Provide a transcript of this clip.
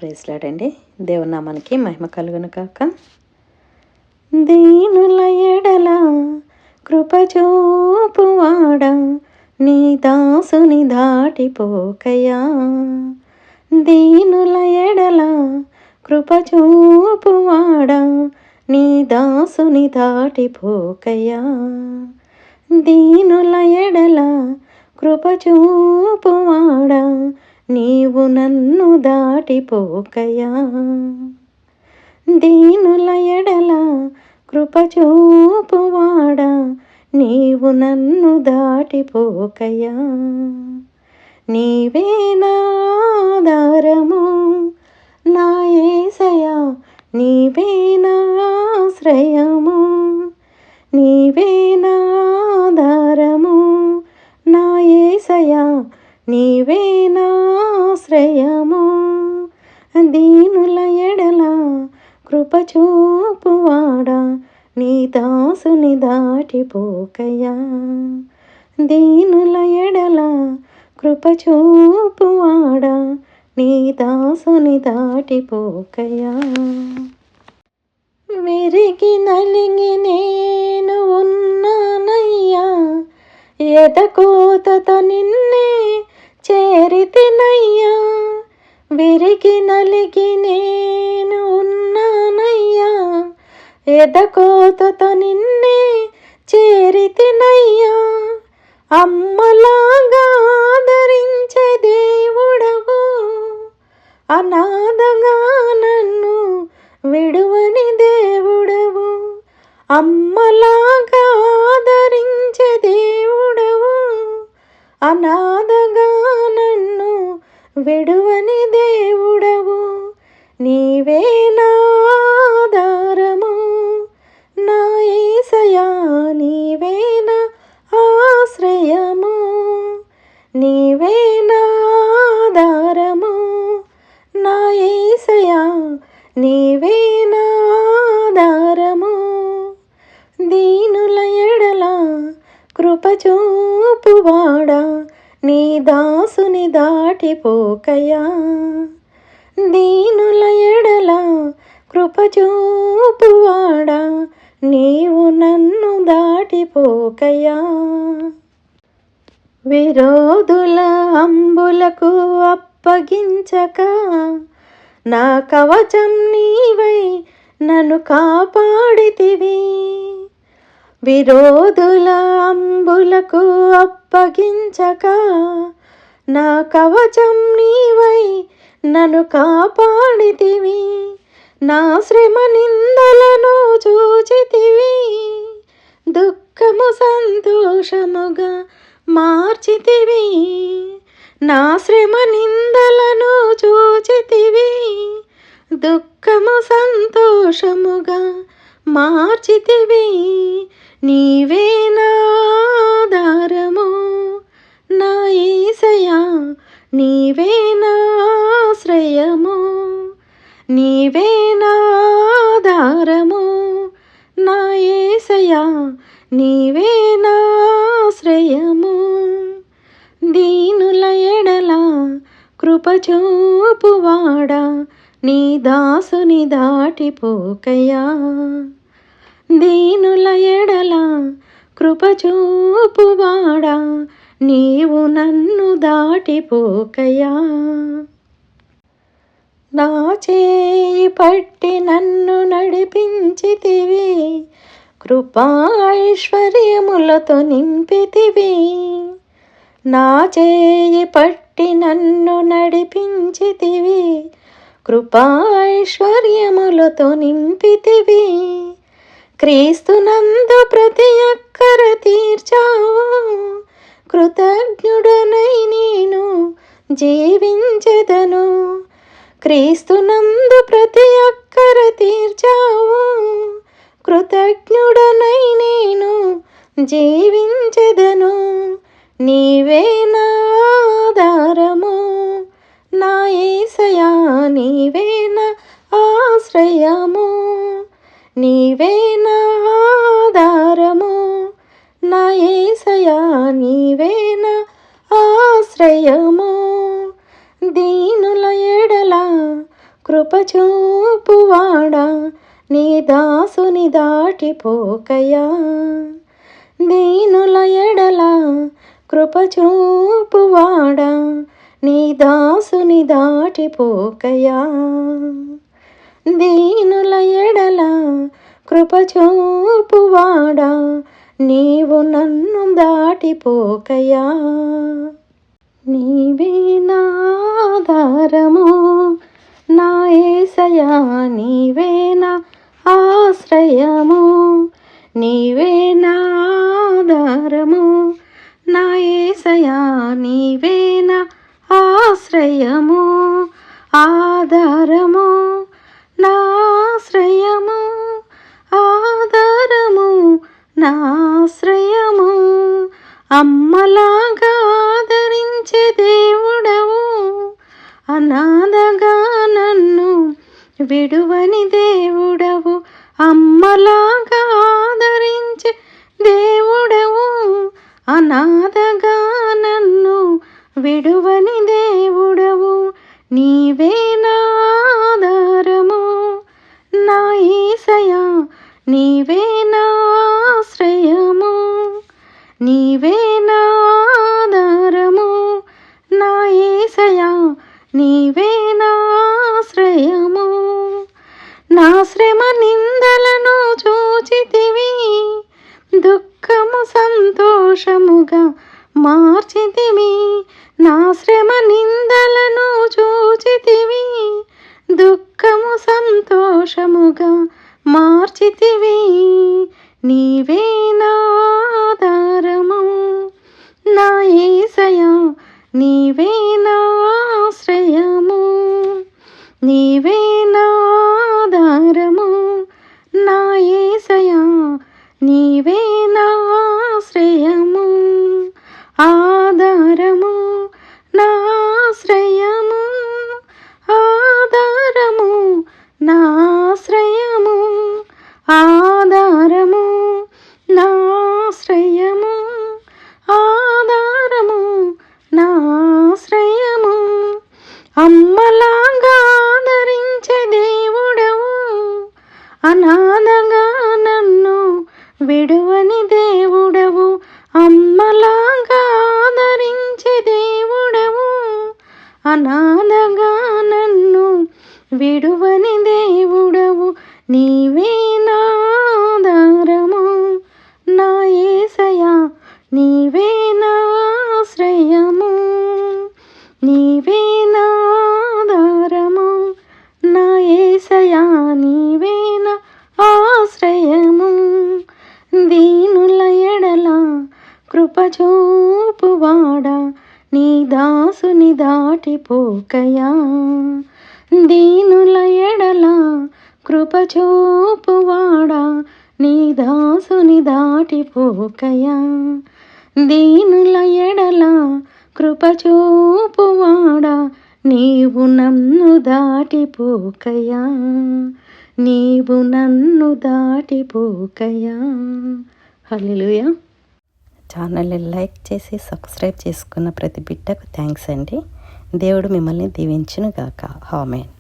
Praise lord అండి. దేవుని నామానికి మహిమ కలుగును కాక. దీనుల ఎడల కృప చూపువాడా, నీ దాసుని దాటిపోకయా. దీనుల ఎడల కృప చూపువాడా, నీ దాసుని దాటిపోకయా. దీనుల ఎడల కృప చూపువాడా, నీవు నన్ను దాటిపోకయా. దీనుల ఎడల కృప చూపువాడా, నీవు నన్ను దాటిపోకయా. నీవే నా ఆధారము నా యేసయ్యా, నీవే నా ఆశ్రయము, నీవే నా ఆధారము నా యేసయ్యా, నీవే నా ఆశ్రయము. దీనుల ఎడల కృప చూపువాడా, నీ దాసుని దాటిపోకయా. దీనుల ఎడల కృప చూపువాడా, నీ దాసుని దాటిపోకయా. విరిగి నలిగి నేను ఉన్నానయ్యా, ఎదకోతతో నిన్నే చేరితినయ్యా. విరిగి నలిగి నేను ఉన్నానయ్యా, ఎదకోతతో నిన్నే చేరితినయ్యా. అమ్మలాగా ఆదరించే దేవుడవు, అనాథగా నన్ను విడువని దేవుడవు. అమ్మలాగా ఆదరించే దేవుడవు, అనాథగా నన్ను విడువని దేవుడవు. నీవే నా ఆధారము నా యేసయ్యా, నీవే నా ఆశ్రయము, నీవే నా ఆధారము నా యేసయ్యా, నీవే నా ఆధారము. దీనుల ఎడల కృప చూపువాడా, నీ దాసుని దాటిపోకయా. దీనుల ఎడల కృప చూపువాడా, నీవు నన్ను దాటిపోకయా. విరోధుల అంబులకు అప్పగించక, నా కవచం నీవై నన్ను కాపాడితివి. విరోధుల అంబులకు అప్పగించక, నా కవచం నీవై నన్ను కాపాడితివి. నా శ్రమ నిందలను చూచితివి, దుఃఖము సంతోషముగా మార్చితివి. నా శ్రమ నిందలను చూచితివి, దుఃఖము సంతోషముగా మార్చితివి. నీవే నా ఆధారము నా యేసయ్యా, నీవే నా ఆశ్రయము, నీవే నా ఆధారము నా యేసయ్యా, నీవే నా ఆశ్రయము. దీనుల ఎడల కృప చూపువాడా, నీ దాసుని దాటిపోకయా. దీనుల ఎడల కృప చూపువాడా, నీవు నన్ను దాటిపోకయా. నా చేయి పట్టి నన్ను నడిపించితివి, కృపా ఐశ్వర్యములతో నింపితివి. నా చేయి పట్టి నన్ను నడిపించితివి, కృపా ఐశ్వర్యములతో నింపితివి. క్రీస్తునందు ప్రతి అక్కర తీర్చావు, కృతజ్ఞుడనై నేను జీవించెదను. క్రీస్తునందు ప్రతి అక్కర తీర్చావు, కృతజ్ఞుడనై నేను జీవించెదను. నీవే నా ఆధారము నా యేసయ్యా, నీవే నా ఆశ్రయము, నీవే నా ఆధారము నా యేసయ్యా, నీవే నా ఆశ్రయము. దీనుల ఎడల కృపచూపువాడా నీ దాసుని దాటిపోకయా. దీనుల ఎడల కృపచూపువాడా నీ దాసుని దాటిపోకయా. దీనుల ఎడల కృపచూపువాడా నీవు నన్ను దాటిపోకయా. నీవే నా ఆధారము నా యేసయ్యా, నీవే నా ఆశ్రయము, నీవే నా ఆధారము నా యేసయ్యా, నీవే నా ఆశ్రయము. ఆధారము నా ఆశ్రయము, ఆధారము నా ఆశ్రయము. అమ్మలాగా ఆదరించే దేవుడవు, అనాథగా నన్ను విడువని దేవుడవు. అమ్మలాగా ఆదరించే దేవుడవు, అనాథగా నన్ను విడువని దేవుడవు. నీవే నా ఆధారము నా యేసయ్యా, నీవే నా ఆశ్రయము, నీవే నా ఆధారము నా యేసయ్యా, నీవే నా ఆశ్రయము. నా శ్రమ నిందలను చూచితివి, దుఃఖము సంతోషముగా మార్చితివి. నా శ్రమ నిందలను చూచితివి, దుఃఖము సంతోషముగా మార్చితివి. నీవే నా ఆధారము నా యేసయ్యా, నీవే నా ఆశ్రయము, నీవే నా ఆధారము నా యేసయ్యా, నీవే నా ఆశ్రయము. ఆధారము నా ఆశ్రయము, ఆధారము నా ఆశ్రయము, ఆధారము నా ఆశ్రయము, ఆధారము నా ఆశ్రయము. అమ్మలాగా ఆదరించే దేవుడవు, అనాథగా నన్ను విడువని దేవుడవు. అమ్మలాగా ఆదరించే దేవుడవు, అనాథగా నన్ను విడువని దేవుడవు. నీవే నా ఆధారము నా యేసయ్యా, నీవే నా ఆశ్రయము, నీవే నా ఆధారము నా యేసయ్యా, నీవే నా ఆశ్రయము. దీనుల ఎడల కృపచూపువాడా నీ దాసుని దాటిపోకయా. దీనుల ఎడల కృపచూపువాడా నీ దాసుని దాటిపోకయా. దీనుల ఎడల కృపచూపువాడా నీవు నన్ను దాటిపోకయా, నీవు నన్ను దాటిపోకయా. హల్లెలూయా. ఛానల్ని లైక్ చేసి సబ్స్క్రైబ్ చేసుకున్న ప్రతి బిడ్డకు థ్యాంక్స్ అండి. దేవుడు మిమ్మల్ని దీవించును గాక. ఆమేన్.